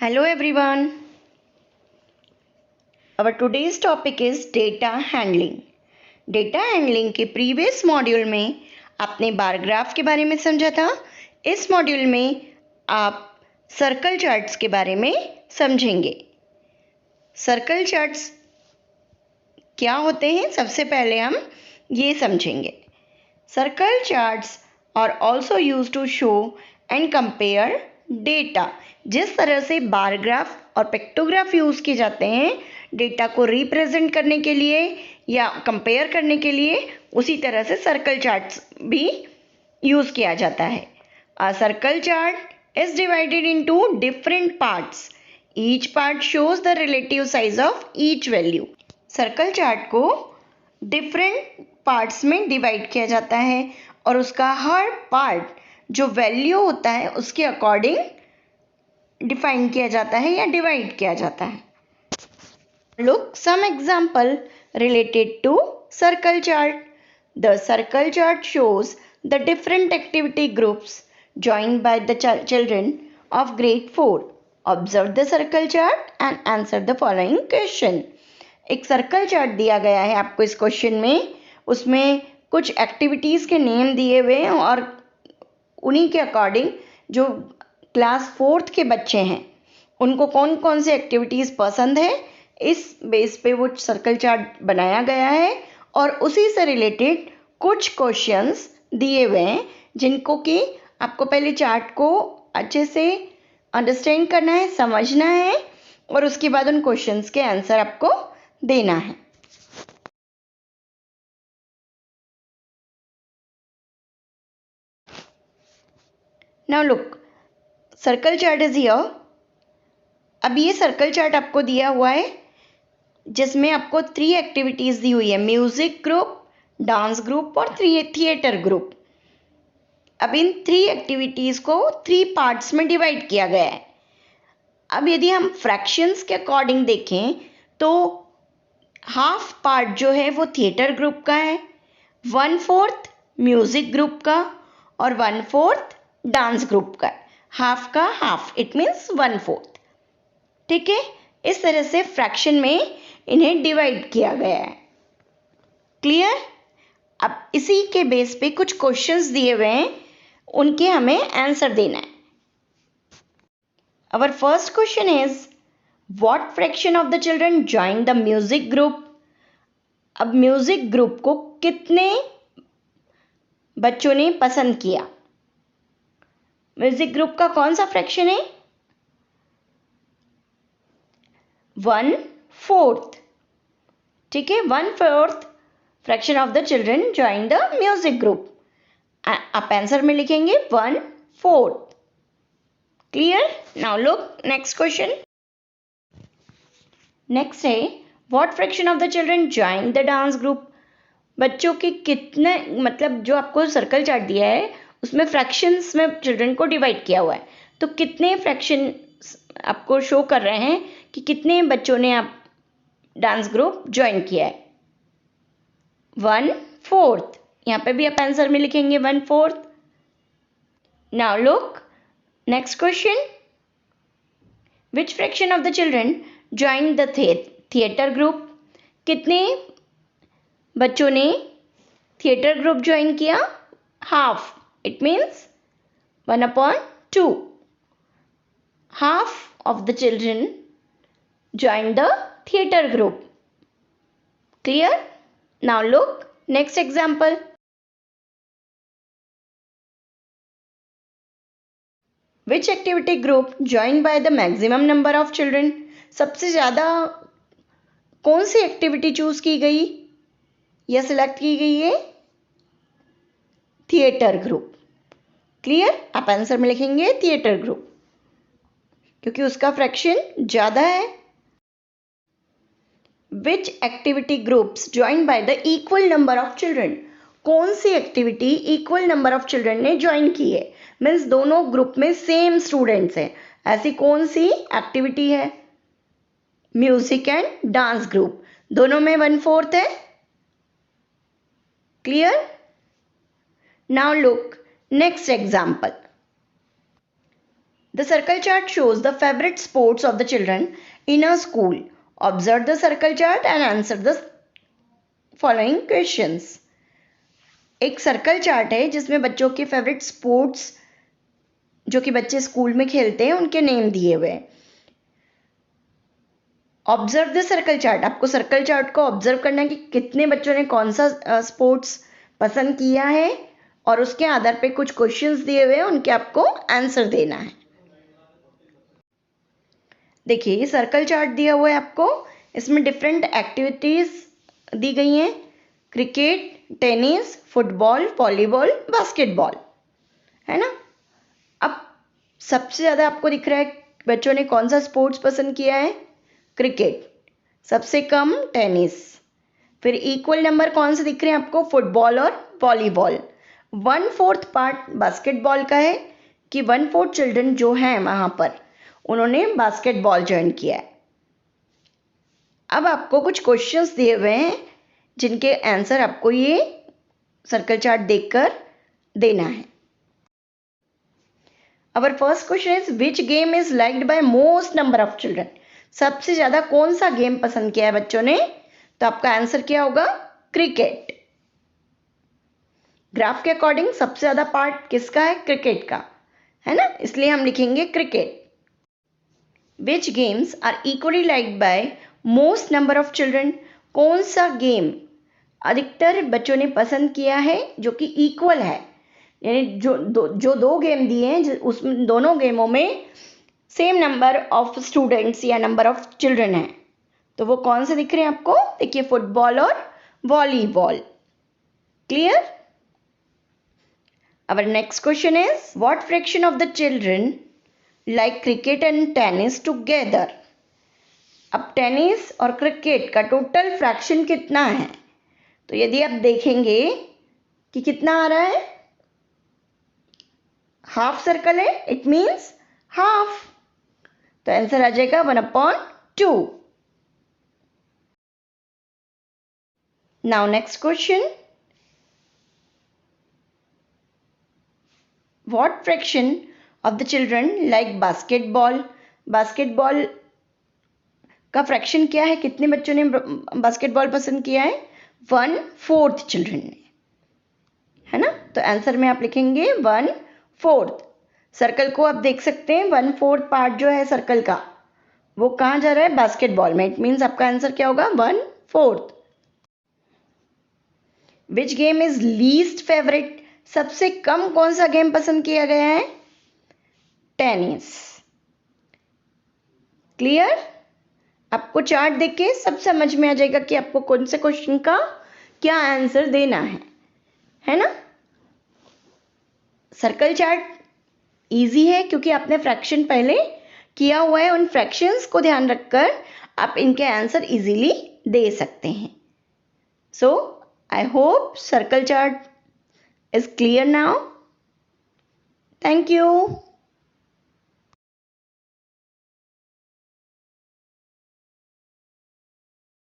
Hello everyone. Our today's topic is data handling. Data handling के previous module में आपने bar graph के बारे में समझा था। इस मॉड्यूल में आप सर्कल चार्ट्स के बारे में समझेंगे। सर्कल चार्ट्स क्या होते हैं, सबसे पहले हम ये समझेंगे। Circle charts are also use to show and compare data. जिस तरह से बार ग्राफ और पिक्टोग्राफ यूज़ किए जाते हैं डेटा को रिप्रेजेंट करने के लिए या कंपेयर करने के लिए, उसी तरह से सर्कल चार्ट्स भी यूज़ किया जाता है। A circle chart is divided into different parts. Each part shows the relative size of each value. Circle chart को डिफरेंट पार्ट्स में डिवाइड किया जाता है और उसका हर पार्ट जो वैल्यू होता है उसके अकॉर्डिंग डिफाइन किया जाता है या डिवाइड किया जाता है। Look some example related to circle chart. The circle chart shows the different activity groups joined by the children of grade 4. Observe the circle chart and answer the following question. एक circle chart दिया गया है आपको इस question में। उसमें कुछ activities के नेम दिए हुए हैं और उन्हीं के अकॉर्डिंग जो क्लास 4th के बच्चे हैं उनको कौन कौन सी एक्टिविटीज़ पसंद है, इस बेस पे वो सर्कल चार्ट बनाया गया है और उसी से रिलेटेड कुछ क्वेश्चंस दिए हुए हैं जिनको कि आपको पहले चार्ट को अच्छे से अंडरस्टैंड करना है, समझना है और उसके बाद उन क्वेश्चंस के आंसर आपको देना है। Now look, circle chart is here. अब ये सर्कल चार्ट आपको दिया हुआ है जिसमें आपको 3 एक्टिविटीज़ दी हुई है, म्यूज़िक ग्रुप, डांस ग्रुप और थिएटर ग्रुप। अब इन 3 एक्टिविटीज़ को 3 पार्ट्स में डिवाइड किया गया है। अब यदि हम फ्रैक्शंस के अकॉर्डिंग देखें तो हाफ पार्ट जो है वो थिएटर ग्रुप का है, 1/4 म्यूज़िक ग्रुप का और 1/4 डांस ग्रुप का। हाफ का हाफ, इट मीन्स 1/4। ठीक है, इस तरह से फ्रैक्शन में इन्हें डिवाइड किया गया है। क्लियर? अब इसी के बेस पे कुछ क्वेश्चंस दिए हुए हैं, उनके हमें आंसर देना है। Our first question is, what fraction of the children joined the music group? अब म्यूजिक ग्रुप को कितने बच्चों ने पसंद किया? म्यूजिक ग्रुप का कौन सा फ्रैक्शन है? 1/4। ठीक है, 1/4 fraction of the children join the music group. आप आंसर में लिखेंगे 1/4। Clear? Now look next question. Next है, what fraction of the children join the dance group? बच्चों के कितने, मतलब जो आपको सर्कल चार्ट दिया है उसमें फ्रैक्शंस में चिल्ड्रन को डिवाइड किया हुआ है, तो कितने फ्रैक्शन आपको शो कर रहे हैं कि कितने बच्चों ने आप डांस ग्रुप ज्वाइन किया है? 1/4। यहाँ पे भी आप आंसर में लिखेंगे 1/4। Now look next question. Which fraction of the children join the theatre group? कितने बच्चों ने थिएटर ग्रुप ज्वाइन किया? Half, it means 1/2। Half of the children joined the theater group. Clear? Now look next example. Which activity group joined by the maximum number of children? सबसे ज़्यादा कौन सी activity choose की गई या select की गई है? Theatre group. क्लियर? आप आंसर में लिखेंगे थिएटर ग्रुप क्योंकि उसका फ्रैक्शन ज़्यादा है। Which activity groups join by the equal number of children? कौन सी activity equal number of children ने ज्वाइन की है? मीन्स दोनों ग्रुप में सेम स्टूडेंट्स हैं, ऐसी कौन सी एक्टिविटी है? म्यूजिक एंड डांस ग्रुप, दोनों में 1/4 है। Clear? Now look next example. The circle chart shows the favorite sports of the children in a school. Observe the circle chart and answer the following questions. एक circle chart है जिसमें बच्चों के favourite sports जो कि बच्चे school में खेलते हैं उनके नेम दिए हुए हैं. Observe the circle chart. आपको सर्कल चार्ट को ऑब्जर्व करना है कि कितने बच्चों ने कौन सा स्पोर्ट्स पसंद किया है और उसके आधार पे कुछ क्वेश्चंस दिए हुए हैं, उनके आपको आंसर देना है. देखिए ये सर्कल चार्ट दिया हुआ है आपको. इसमें डिफरेंट एक्टिविटीज दी गई हैं. Cricket, tennis, football, volleyball, basketball, है ना. अब सबसे ज़्यादा आपको दिख रहा है बच्चों ने कौन सा स्पोर्ट्स पसंद किया है, क्रिकेट. सबसे कम टेनिस. फिर इक्वल नंबर कौन से दिख रहे हैं आपको, फुटबॉल और वॉलीबॉल. 1/4 पार्ट बास्केटबॉल का है कि 1/4 चिल्ड्रन जो हैं वहाँ पर उन्होंने बास्केटबॉल ज्वाइन किया है. अब आपको कुछ क्वेश्चंस दिए हुए हैं जिनके आंसर आपको ये सर्कल चार्ट देखकर देना है. Our first question is which game is liked by most number of children. सबसे ज़्यादा कौन सा गेम पसंद किया है बच्चों ने, तो आपका आंसर क्या होगा, क्रिकेट. ग्राफ के अकॉर्डिंग सबसे ज़्यादा पार्ट किसका है, क्रिकेट का, है ना, इसलिए हम लिखेंगे cricket. Which games are equally liked by most number of children. कौन सा गेम अधिकतर बच्चों ने पसंद किया है जो कि इक्वल है, यानी जो दो गेम दिए हैं उसमें दोनों गेमों में सेम नंबर ऑफ स्टूडेंट्स या नंबर ऑफ चिल्ड्रन है. तो वो कौन से दिख रहे हैं आपको, देखिए फुटबॉल और volleyball. Clear. Our next question is what fraction of the children like cricket and tennis together. अब टेनिस और क्रिकेट का टोटल फ्रैक्शन कितना है, तो यदि आप देखेंगे कि कितना आ रहा है, हाफ सर्कल है, इट मीन्स हाफ. तो आंसर आ जाएगा 1/2. Now next question. What fraction of the children like basketball. Basketball का फ्रैक्शन क्या है, कितने बच्चों ने बास्केटबॉल पसंद किया है, 1/4 चिल्ड्रन ने, है ना. तो आंसर में आप लिखेंगे 1/4. सर्कल को आप देख सकते हैं 1/4 पार्ट जो है सर्कल का वो कहाँ जा रहा है, बास्केटबॉल में. इट मीन्स आपका आंसर क्या होगा, 1/4. Which game is least favourite. सबसे कम कौन सा गेम पसंद किया गया है, टेनिस. क्लियर. आपको चार्ट देख के सब समझ में आ जाएगा कि आपको कौन से क्वेश्चन का क्या आंसर देना है ना. सर्कल चार्ट इजी है क्योंकि आपने फ्रैक्शन पहले किया हुआ है. उन फ्रैक्शंस को ध्यान रखकर आप इनके आंसर इजीली दे सकते हैं. So I hope circle chart is clear now. Thank you.